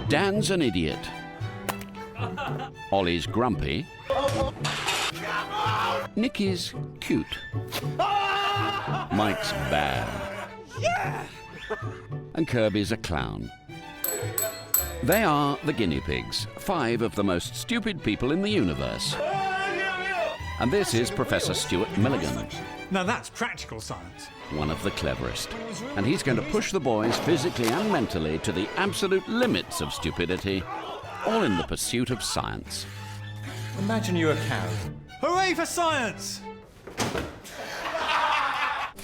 Dan's an idiot. Ollie's grumpy. Nicky's cute. Mike's bad. And Kirby's a clown. They are the guinea pigs, 5 of the most stupid people in the universe. And this is Professor Stewart Milligan. Now that's practical science. One of the cleverest. And he's going to push the boys physically and mentally to the absolute limits of stupidity, all in the pursuit of science. Imagine you're a cow. Hooray for science!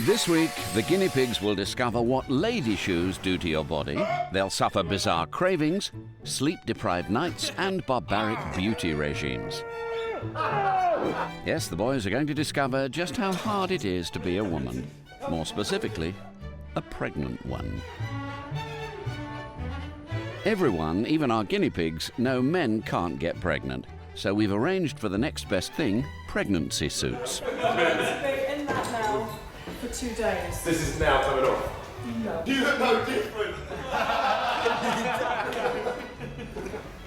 This week, the guinea pigs will discover what lady shoes do to your body. They'll suffer bizarre cravings, sleep-deprived nights, and barbaric beauty regimes. Yes, the boys are going to discover just how hard it is to be a woman. More specifically, a pregnant one. Everyone, even our guinea pigs, know men can't get pregnant. So we've arranged for the next best thing, pregnancy suits. We're in that now for 2 days. This is now coming off. No. You look no different. Well,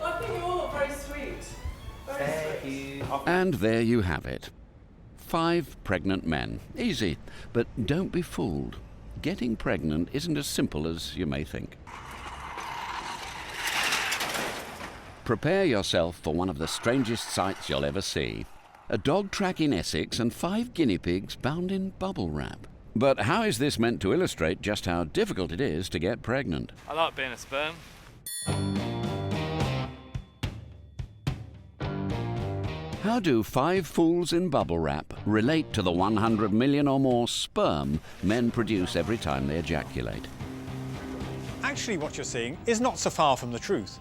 I think you all look very sweet. Thank you. And there you have it. 5 pregnant men. Easy, but don't be fooled. Getting pregnant isn't as simple as you may think. Prepare yourself for one of the strangest sights you'll ever see. A dog track in Essex and 5 guinea pigs bound in bubble wrap. But how is this meant to illustrate just how difficult it is to get pregnant? I like being a sperm. How do 5 fools in bubble wrap relate to the 100 million or more sperm men produce every time they ejaculate? Actually, what you're seeing is not so far from the truth.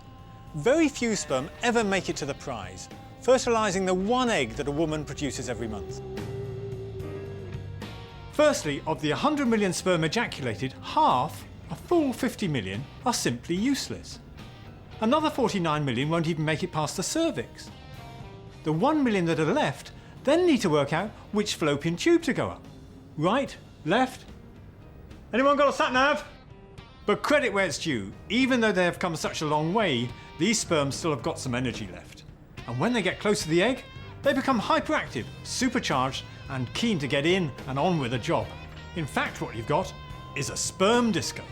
Very few sperm ever make it to the prize, fertilising the 1 egg that a woman produces every month. Firstly, of the 100 million sperm ejaculated, half, a full 50 million, are simply useless. Another 49 million won't even make it past the cervix. The 1 million that are left then need to work out which fallopian tube to go up. Right? Left? Anyone got a sat-nav? But credit where it's due. Even though they have come such a long way, these sperms still have got some energy left. And when they get close to the egg, they become hyperactive, supercharged, and keen to get in and on with a job. In fact, what you've got is a sperm disco.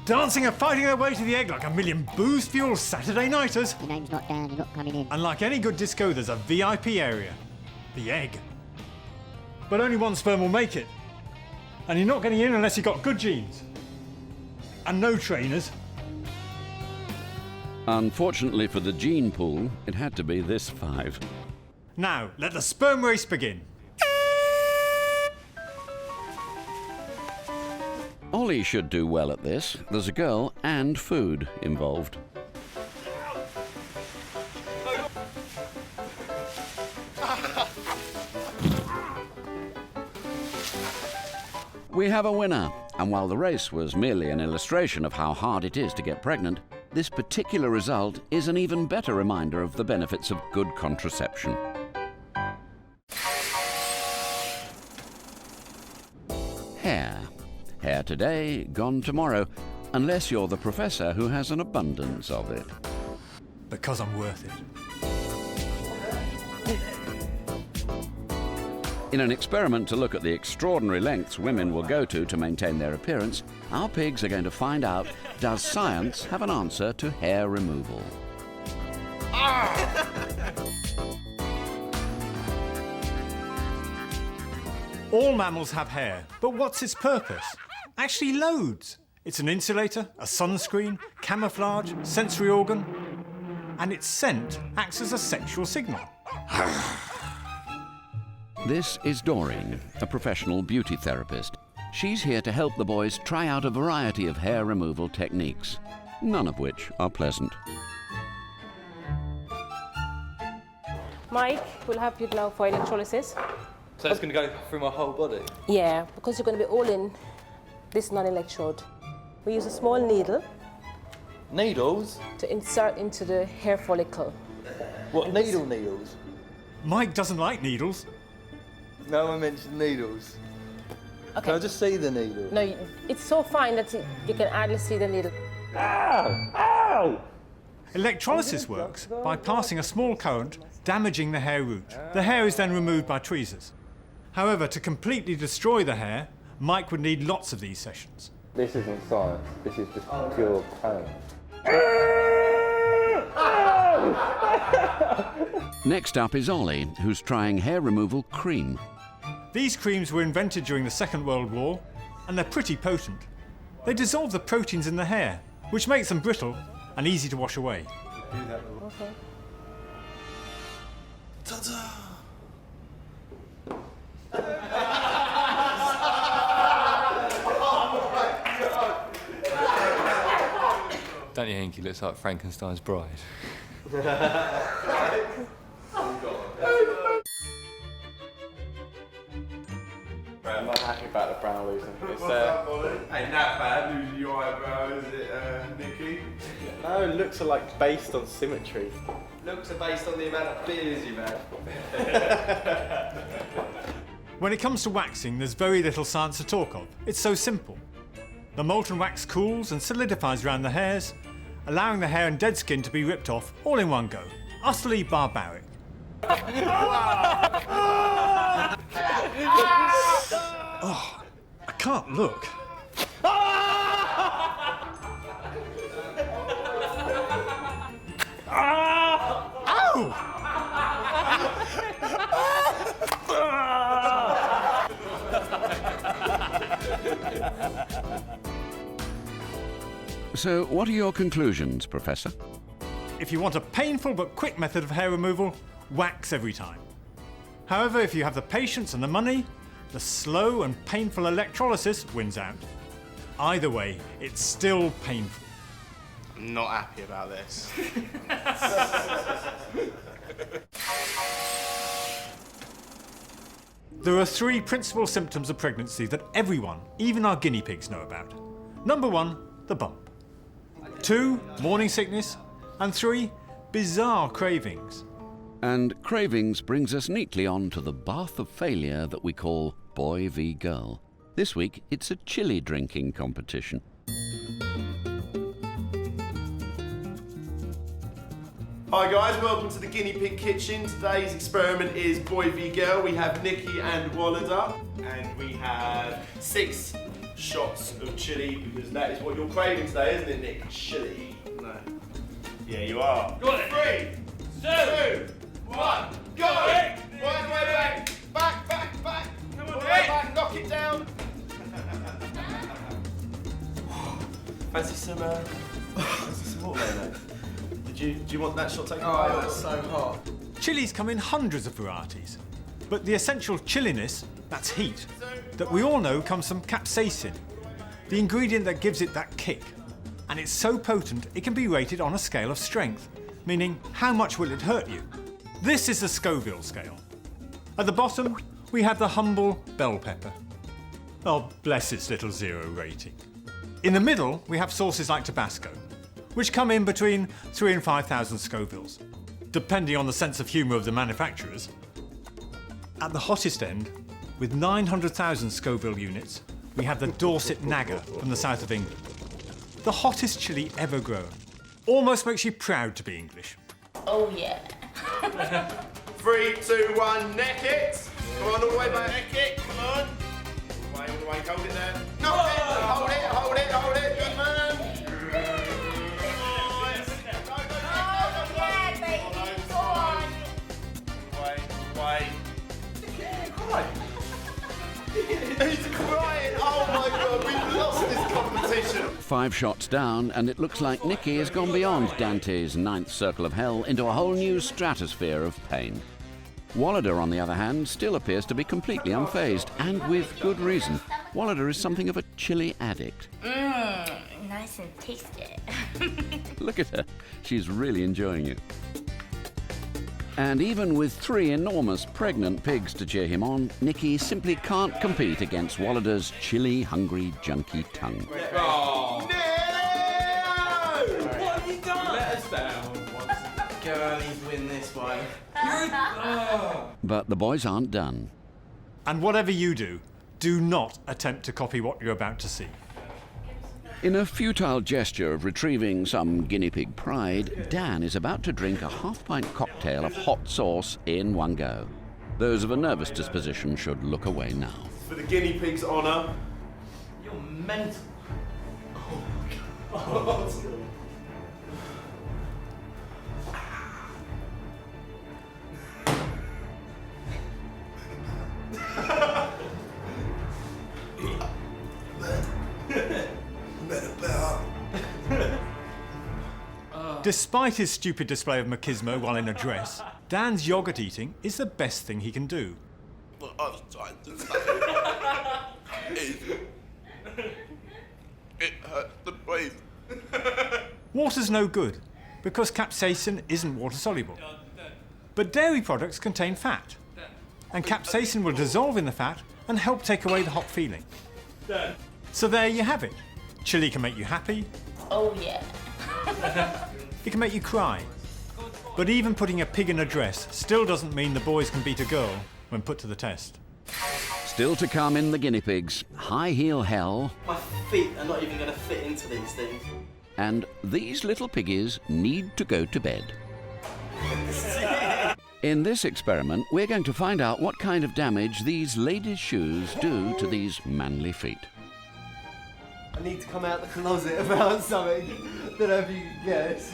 Dancing and fighting their way to the egg like a million booze-fueled Saturday nighters. Your name's not down, you're not coming in. And like any good disco, there's a VIP area. The egg. But only 1 sperm will make it. And you're not getting in unless you've got good genes. And no trainers. Unfortunately for the gene pool, it had to be this 5. Now, let the sperm race begin. Ollie should do well at this. There's a girl and food involved. We have a winner, and while the race was merely an illustration of how hard it is to get pregnant, this particular result is an even better reminder of the benefits of good contraception. Hair. Hair today, gone tomorrow, unless you're the professor who has an abundance of it. Because I'm worth it. In an experiment to look at the extraordinary lengths women will go to maintain their appearance, our pigs are going to find out, does science have an answer to hair removal? All mammals have hair, but what's its purpose? Actually loads. It's an insulator, a sunscreen, camouflage, sensory organ, and its scent acts as a sexual signal. This is Doreen, a professional beauty therapist. She's here to help the boys try out a variety of hair removal techniques. none of which are pleasant. Mike will help you now for electrolysis. So it's going to go through my whole body? Yeah, because you're going to be all in this non-electrode. We use a small needle Needles? to insert into the hair follicle. What, needles? Mike doesn't like needles. No one mentioned needles. Okay. Can I just see the needle? No, it's so fine that you can hardly see the needle. Ow! Ow! Electrolysis works by passing a small current, damaging the hair root. The hair is then removed by tweezers. However, to completely destroy the hair, Mike would need lots of these sessions. This isn't science, this is just pure pain. Next up is Ollie, who's trying hair removal cream. These creams were invented during the Second World War, and they're pretty potent. They dissolve the proteins in the hair, which makes them brittle and easy to wash away. Okay. Don't you think he looks like Frankenstein's bride? I'm not happy about the brow losing. It's, Ain't that bad losing your eyebrow, is it, Nicky? no, looks are like based on symmetry. Looks are based on the amount of beers you've had. When it comes to waxing, there's very little science to talk of. It's so simple. The molten wax cools and solidifies around the hairs, allowing the hair and dead skin to be ripped off all in one go. Utterly barbaric. Oh, I can't look. So, what are your conclusions, Professor? If you want a painful but quick method of hair removal, wax every time. However, if you have the patience and the money, the slow and painful electrolysis wins out. Either way, it's still painful. I'm not happy about this. There are three principal symptoms of pregnancy that everyone, even our guinea pigs, know about. Number one, the bump. 2, morning sickness. And 3, bizarre cravings. And cravings brings us neatly on to the bath of failure that we call boy v girl. This week, it's a chili drinking competition. Hi guys, welcome to the Guinea Pig Kitchen. Today's experiment is boy v girl. We have Nikki and Wallada, and we have 6 shots of chili, because that is what you're craving today, isn't it, Nick? Chili. No. Yeah, you are. Got it. 3, 2, 1, go! Wait. Back. Come on, back, knock it down. Fancy some water, mate? Do you want that shot taken away? Oh, that's so hot. Chilies come in hundreds of varieties, but the essential chilliness, that's heat, that we all know comes from capsaicin, the ingredient that gives it that kick. And it's so potent it can be rated on a scale of strength, meaning how much will it hurt you? This is the Scoville scale. At the bottom, we have the humble bell pepper. Oh, bless its little 0 rating. In the middle, we have sauces like Tabasco, which come in between 3,000 and 5,000 Scovilles, depending on the sense of humour of the manufacturers. At the hottest end, with 900,000 Scoville units, we have the Dorset Nagger from the south of England. The hottest chili ever grown. Almost makes you proud to be English. Oh yeah. 3, 2, 1, neck it. Come on, all the way back. Neck it, come on. All the way, hold it there. Knock it, hold it, good man. He's crying! Oh my god, we've lost this competition! 5 shots down, and it looks like Nikki has gone beyond Dante's 9th circle of hell into a whole new stratosphere of pain. Wallada, on the other hand, still appears to be completely unfazed, and with good reason. Wallader is something of a chili addict. Nice and tasty. Look at her. She's really enjoying it. And even with 3 enormous pregnant pigs to cheer him on, Nicky simply can't compete against Wallader's chili-hungry, junky tongue. Oh. No! What have you done? Let us down. Girlies win this one. But the boys aren't done. And whatever you do not attempt to copy what you're about to see. In a futile gesture of retrieving some guinea pig pride, Dan is about to drink a half-pint cocktail of hot sauce in one go. Those of a nervous disposition should look away now. For the guinea pig's honour. You're mental. Despite his stupid display of machismo while in a dress, Dan's yogurt eating is the best thing he can do. What I was trying to say is it hurts to breathe. Water's no good, because capsaicin isn't water-soluble. But dairy products contain fat, and capsaicin will dissolve in the fat and help take away the hot feeling. So there you have it. Chili can make you happy, Oh yeah. it can make you cry. But even putting a pig in a dress still doesn't mean the boys can beat a girl when put to the test. Still to come in the guinea pigs, high heel hell, My feet are not even going to fit into these things. and these little piggies need to go to bed. In this experiment, we're going to find out what kind of damage these ladies' shoes do to these manly feet. I need to come out the closet about something. Don't know if you can guess.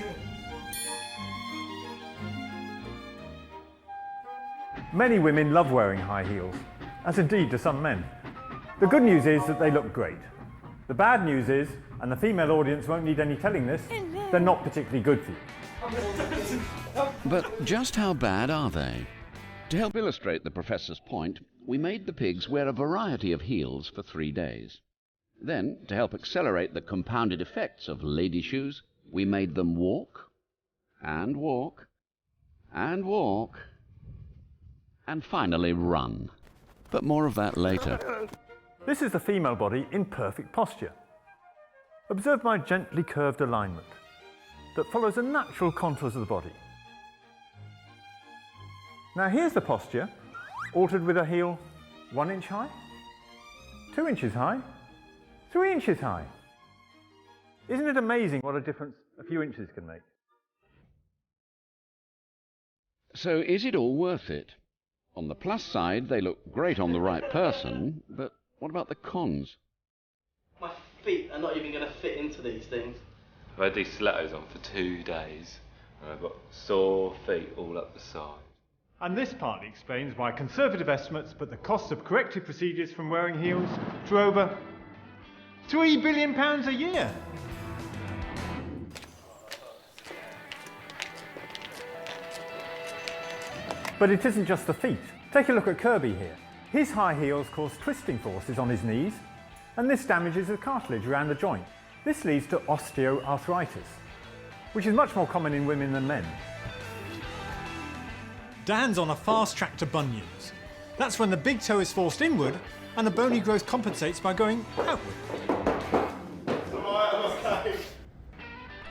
Many women love wearing high heels, as indeed do some men. The good news is that they look great. The bad news is, and the female audience won't need any telling this, they're not particularly good for you. But just how bad are they? To help illustrate the professor's point, we made the pigs wear a variety of heels for 3 days. Then, to help accelerate the compounded effects of lady shoes, we made them walk, and walk, and walk, and finally run. But more of that later. This is the female body in perfect posture. Observe my gently curved alignment that follows the natural contours of the body. Now here's the posture, altered with a heel 1 inch high, 2 inches high, 3 inches high. Isn't it amazing what a difference a few inches can make? So is it all worth it? On the plus side, they look great on the right person, but what about the cons? My feet are not even going to fit into these things. I've had these stilettos on for 2 days, and I've got sore feet all up the side. And this partly explains why conservative estimates put the cost of corrective procedures from wearing heels to over £3 billion a year. But it isn't just the feet. Take a look at Kirby here. His high heels cause twisting forces on his knees, and this damages the cartilage around the joint. This leads to osteoarthritis, which is much more common in women than men. Dan's on a fast track to bunions. That's when the big toe is forced inward and the bony growth compensates by going outward.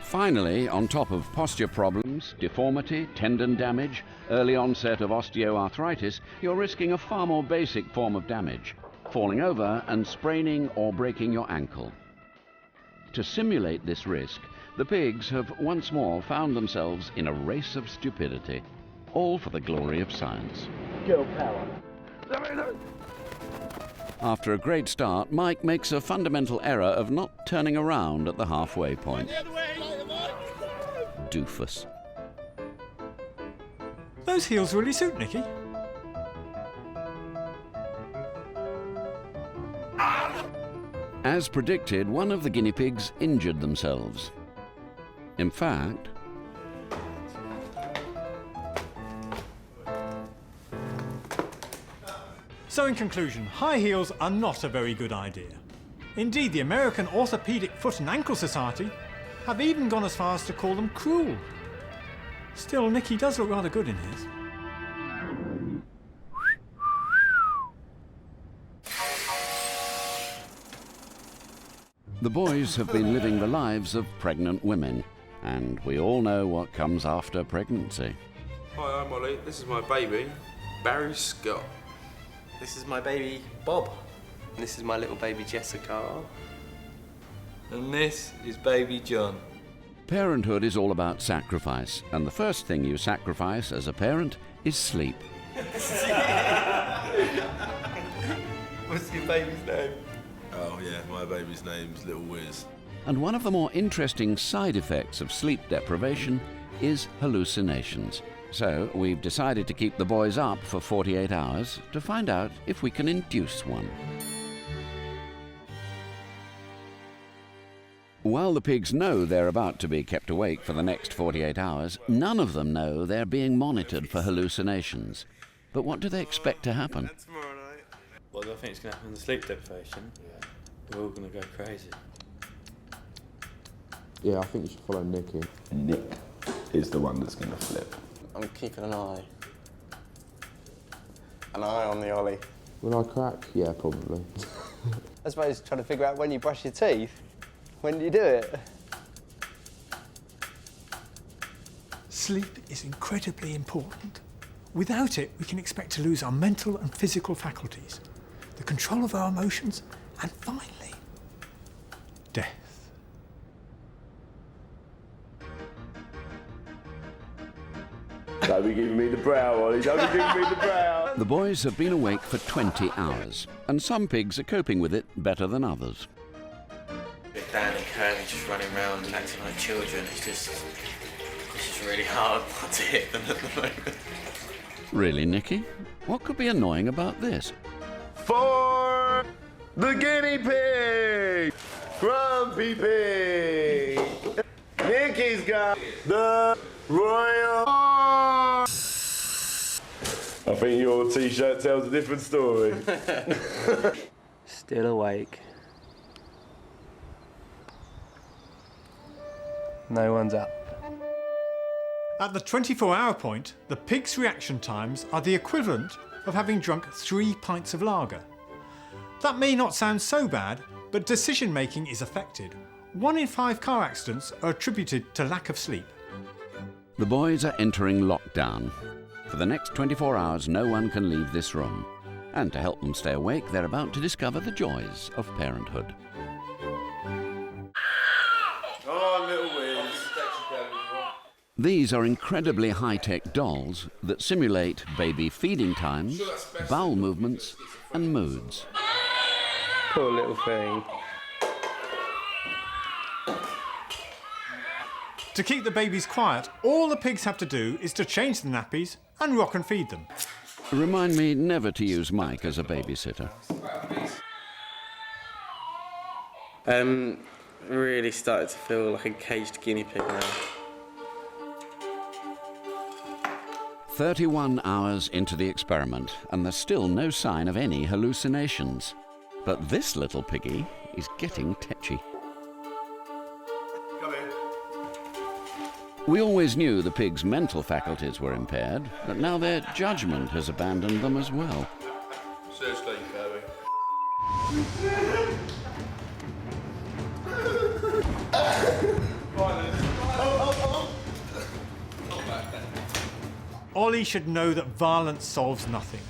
Finally, on top of posture problems, deformity, tendon damage, early onset of osteoarthritis, you're risking a far more basic form of damage, falling over and spraining or breaking your ankle. To simulate this risk, the pigs have once more found themselves in a race of stupidity, all for the glory of science. Girl power. After a great start, Mike makes a fundamental error of not turning around at the halfway point. Doofus. Those heels really suit Nicky. As predicted, one of the guinea pigs injured themselves. In fact, So in conclusion, high heels are not a very good idea. Indeed, the American Orthopedic Foot and Ankle Society have even gone as far as to call them cruel. Still, Nicky does look rather good in his. The boys have been living the lives of pregnant women, and we all know what comes after pregnancy. Hi, I'm Ollie. This is my baby, Barry Scott. This is my baby, Bob. And this is my little baby, Jessica. And this is baby John. Parenthood is all about sacrifice, and the first thing you sacrifice as a parent is sleep. What's your baby's name? Oh yeah, my baby's name's Little Wiz. And one of the more interesting side effects of sleep deprivation is hallucinations. So we've decided to keep the boys up for 48 hours to find out if we can induce one. While the pigs know they're about to be kept awake for the next 48 hours, none of them know they're being monitored for hallucinations. But what do they expect to happen? Well, I think it's going to happen in the sleep deprivation. Yeah. We're all going to go crazy. Yeah, I think you should follow Nicky. Nick is the one that's going to flip. I'm keeping an eye. An eye on the Ollie. When I crack? Yeah, probably. I suppose trying to figure out when you brush your teeth. When do you do it? Sleep is incredibly important. Without it, we can expect to lose our mental and physical faculties, the control of our emotions, and finally, death. Don't be giving me the brow, Ollie. Don't be giving me the brow. The boys have been awake for 20 hours, and some pigs are coping with it better than others. Dan and Curly just running around and acting like children. It's just really hard not to hit them at the moment. Really, Nicky? What could be annoying about this? For the guinea pig! Grumpy pig! Nicky's got the royal... I think your t-shirt tells a different story. Still awake. No one's up. At the 24-hour point, the pigs' reaction times are the equivalent of having drunk 3 pints of lager. That may not sound so bad, but decision-making is affected. 1 in 5 car accidents are attributed to lack of sleep. The boys are entering lockdown. For the next 24 hours, no one can leave this room. And to help them stay awake, they're about to discover the joys of parenthood. Oh, Little Wiz. These are incredibly high-tech dolls that simulate baby feeding times, bowel movements, and moods. Poor little thing. To keep the babies quiet, all the pigs have to do is to change the nappies and rock and feed them. Remind me never to use Mike as a babysitter. Really started to feel like a caged guinea pig now. 31 hours into the experiment, and there's still no sign of any hallucinations. But this little piggy is getting tetchy. Come in. We always knew the pigs' mental faculties were impaired, but now their judgment has abandoned them as well. Seriously, Kirby. Ollie should know that violence solves nothing.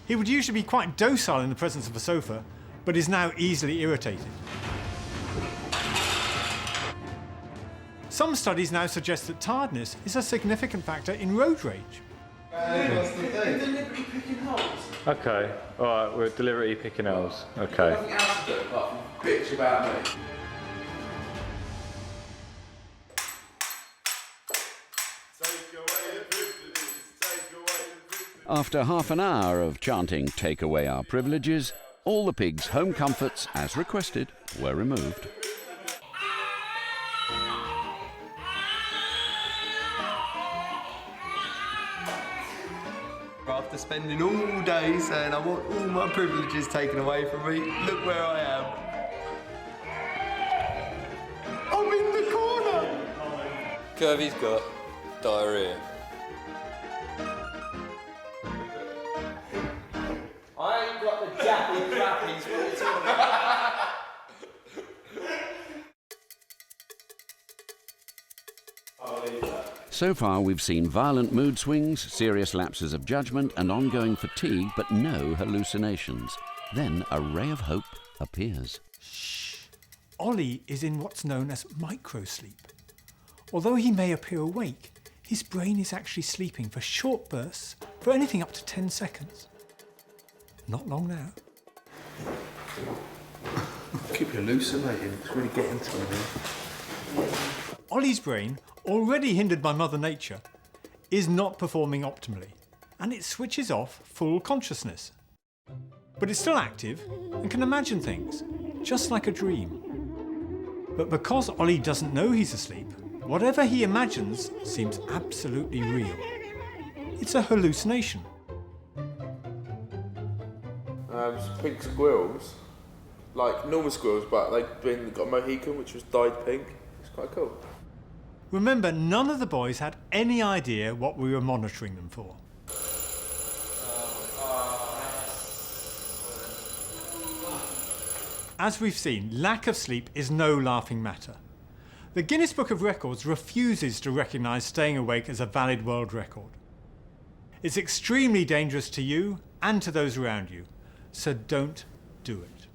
He would usually be quite docile in the presence of a sofa, but is now easily irritated. Some studies now suggest that tiredness is a significant factor in road rage. Deliberately picking holes. Okay, alright, we're deliberately picking holes. Okay. Nothing else to do apart from bitch about me. After half an hour of chanting "Take away our privileges," all the pigs' home comforts, as requested, were removed. After spending all day saying I want all my privileges taken away from me. Look where I am. I'm in the corner! Kirby's got diarrhea. I ain't got the jappy crappies. What are you talking about? So far, we've seen violent mood swings, serious lapses of judgment, and ongoing fatigue, but no hallucinations. Then a ray of hope appears. Ollie is in what's known as microsleep. Although he may appear awake, his brain is actually sleeping for short bursts for anything up to 10 seconds. Not long now. Keep hallucinating. It's really getting to me now. Ollie's brain, already hindered by Mother Nature, is not performing optimally, and it switches off full consciousness. But it's still active and can imagine things, just like a dream. But because Ollie doesn't know he's asleep, whatever he imagines seems absolutely real. It's a hallucination. Pink squirrels, like normal squirrels, but they've got a Mohican, which was dyed pink. It's quite cool. Remember, none of the boys had any idea what we were monitoring them for. As we've seen, lack of sleep is no laughing matter. The Guinness Book of Records refuses to recognise staying awake as a valid world record. It's extremely dangerous to you and to those around you, so don't do it.